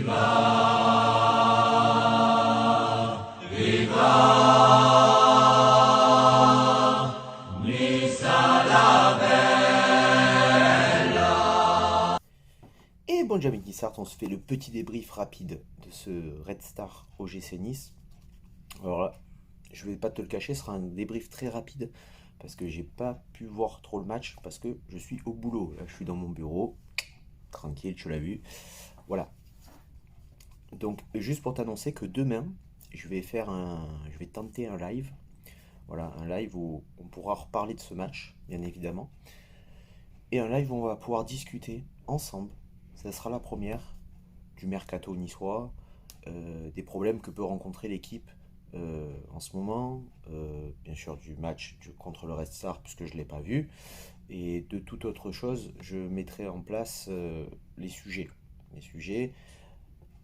Et bon, avec Nissart, on se fait le petit débrief rapide de ce Red Star OGC Nice. Alors là, je vais pas te le cacher, ce sera un débrief très rapide parce que j'ai pas pu voir trop le match parce que je suis au boulot. Là, je suis dans mon bureau, tranquille, tu l'as vu. Voilà. Donc, juste pour t'annoncer que demain, je vais tenter un live. Voilà, un live où on pourra reparler de ce match, bien évidemment. Et un live où on va pouvoir discuter ensemble. Ça sera la première du mercato niçois, des problèmes que peut rencontrer l'équipe en ce moment, bien sûr du match contre le Red Star puisque je ne l'ai pas vu, et de toute autre chose, je mettrai en place les sujets. Les sujets,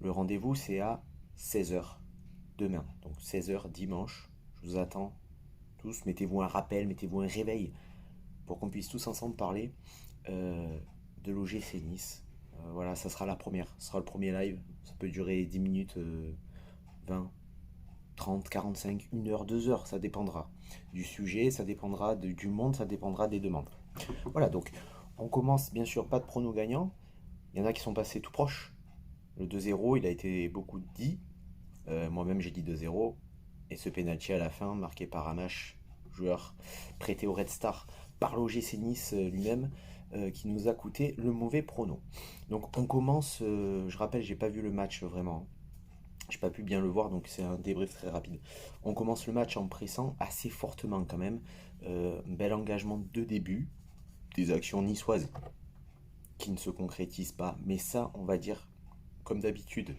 le rendez-vous c'est à 16h demain, donc 16h dimanche, je vous attends tous, mettez-vous un rappel, mettez-vous un réveil pour qu'on puisse tous ensemble parler de l'OGC Nice. Voilà, ça sera la première, ce sera le premier live, ça peut durer 10 minutes, 20, 30, 45, 1 heure, 2 heures, ça dépendra du sujet, ça dépendra du monde, ça dépendra des demandes. Voilà, donc on commence, bien sûr, pas de pronos gagnants, il y en a qui sont passés tout proches. Le 2-0, il a été beaucoup dit, moi-même j'ai dit 2-0, et ce penalty à la fin, marqué par Amash, joueur prêté au Red Star par l'OGC Nice lui-même, qui nous a coûté le mauvais prono. Donc on commence, je rappelle, j'ai pas vu le match vraiment, j'ai pas pu bien le voir, donc c'est un débrief très rapide. On commence le match en pressant assez fortement quand même, bel engagement de début, des actions niçoises qui ne se concrétisent pas, mais ça on va dire comme d'habitude,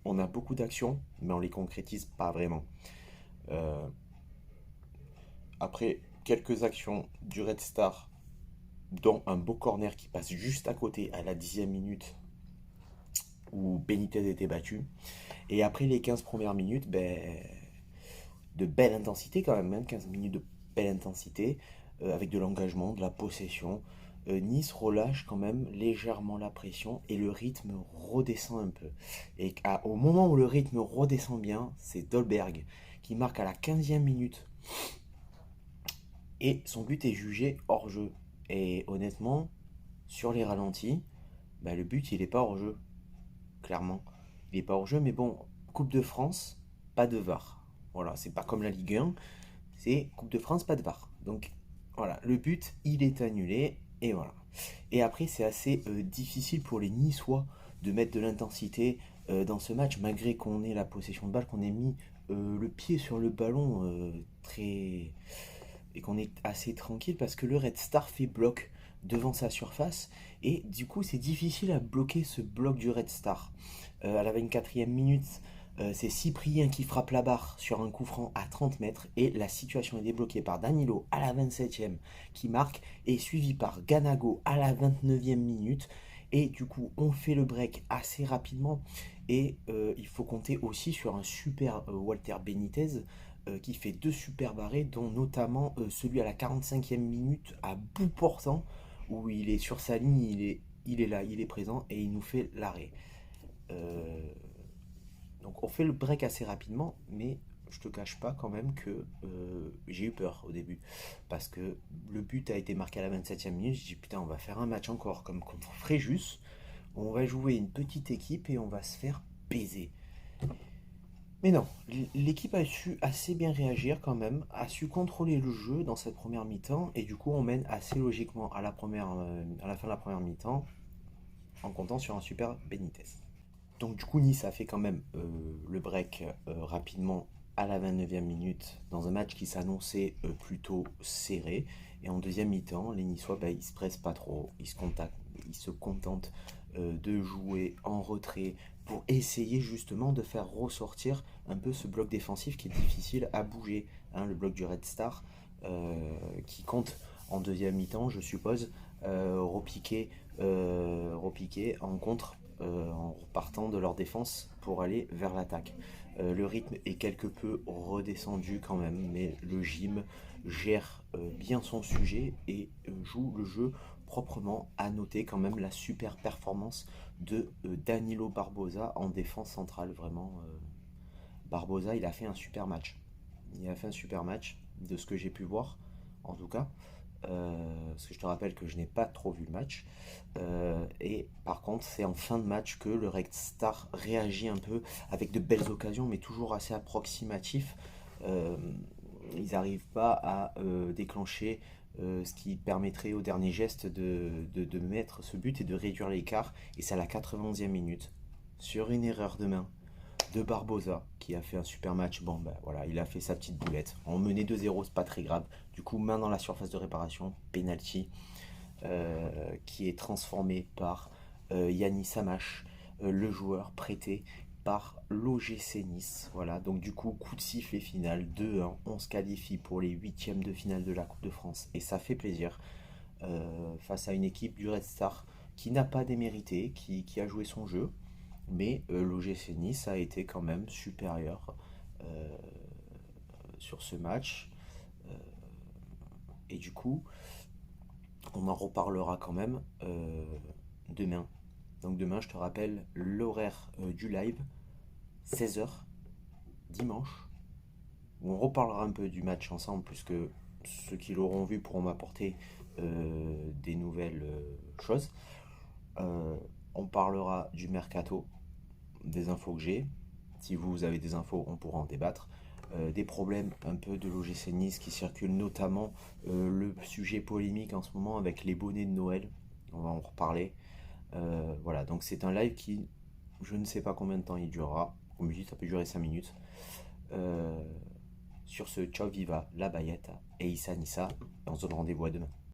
on a beaucoup d'actions, mais on les concrétise pas vraiment. Après quelques actions du Red Star, dont un beau corner qui passe juste à côté à la 10e minute où Benitez était battu. Et après les 15 premières minutes, de belle intensité quand même, 15 minutes de belle intensité, avec de l'engagement, de la possession. Nice relâche quand même légèrement la pression et le rythme redescend un peu. Et au moment où le rythme redescend bien, c'est Dolberg qui marque à la 15e minute. Et son but est jugé hors jeu. Et honnêtement, sur les ralentis, le but il n'est pas hors jeu. Clairement, il n'est pas hors jeu, mais bon, Coupe de France, pas de VAR. Voilà, c'est pas comme la Ligue 1, c'est Coupe de France, pas de VAR. Donc voilà, le but il est annulé, et voilà. Et après, c'est assez difficile pour les Niçois de mettre de l'intensité dans ce match, malgré qu'on ait la possession de balle, qu'on ait mis le pied sur le ballon très et qu'on est assez tranquille parce que le Red Star fait bloc devant sa surface et du coup c'est difficile à bloquer ce bloc du Red Star. À la 24e minute, c'est Cyprien qui frappe la barre sur un coup franc à 30 mètres et la situation est débloquée par Danilo à la 27e qui marque et suivi par Ganago à la 29e minute. Et du coup, on fait le break assez rapidement. Et il faut compter aussi sur un super Walter Benitez qui fait 2 super arrêts, dont notamment celui à la 45e minute à bout portant, où il est sur sa ligne, il est là, il est présent et il nous fait l'arrêt. Donc on fait le break assez rapidement, mais je te cache pas quand même que j'ai eu peur au début. Parce que le but a été marqué à la 27e minute, j'ai dit putain on va faire un match encore comme contre Fréjus, on va jouer une petite équipe et on va se faire baiser. Mais non, l'équipe a su assez bien réagir quand même, a su contrôler le jeu dans cette première mi-temps, et du coup on mène assez logiquement à la fin de la première mi-temps, en comptant sur un super Benitez. Donc du coup Nice a fait quand même le break rapidement à la 29e minute, dans un match qui s'annonçait plutôt serré, et en deuxième mi-temps, les Niçois ils se pressent pas trop, ils se contentent de jouer en retrait, pour essayer justement de faire ressortir un peu ce bloc défensif qui est difficile à bouger, hein, le bloc du Red Star, qui compte en deuxième mi-temps, je suppose, repiquer en contre, en partant de leur défense pour aller vers l'attaque. Le rythme est quelque peu redescendu quand même, mais le gym gère bien son sujet et joue le jeu proprement à noter quand même la super performance de Danilo Barbosa en défense centrale. Vraiment, Barbosa, il a fait un super match. Il a fait un super match, de ce que j'ai pu voir, en tout cas. Parce que je te rappelle que je n'ai pas trop vu le match. Et par contre, c'est en fin de match que le Red Star réagit un peu avec de belles occasions, mais toujours assez approximatif. Euh, Ils n'arrivent pas à déclencher ce qui permettrait au dernier geste de mettre ce but et de réduire l'écart. Et c'est à la 91e minute, sur une erreur de main de Barbosa, qui a fait un super match. Bon, ben voilà, il a fait sa petite boulette. On menait 2-0, c'est pas très grave. Du coup, main dans la surface de réparation, penalty, qui est transformé par Yannis Samache, le joueur prêté par l'OGC Nice. Voilà, donc du coup, coup de sifflet final, 2-1. On se qualifie pour les huitièmes de finale de la Coupe de France. Et ça fait plaisir face à une équipe du Red Star qui n'a pas démérité, qui a joué son jeu. Mais l'OGC Nice a été quand même supérieur euh, sur ce match. Euh, et du coup, on en reparlera quand même demain. Donc demain, je te rappelle l'horaire du live, 16 h, dimanche, où on reparlera un peu du match ensemble, puisque ceux qui l'auront vu pourront m'apporter des nouvelles choses. Euh, on parlera du mercato, des infos que j'ai. Si vous avez des infos, on pourra en débattre. Des problèmes un peu de l'OGC Nice qui circulent, notamment le sujet polémique en ce moment avec les bonnets de Noël. On va en reparler. Voilà, donc c'est un live qui, je ne sais pas combien de temps il durera. Au me dit, ça peut durer 5 minutes. Euh, sur ce, ciao viva la Bayette et Issa Nissa. On se donne rendez-vous à demain.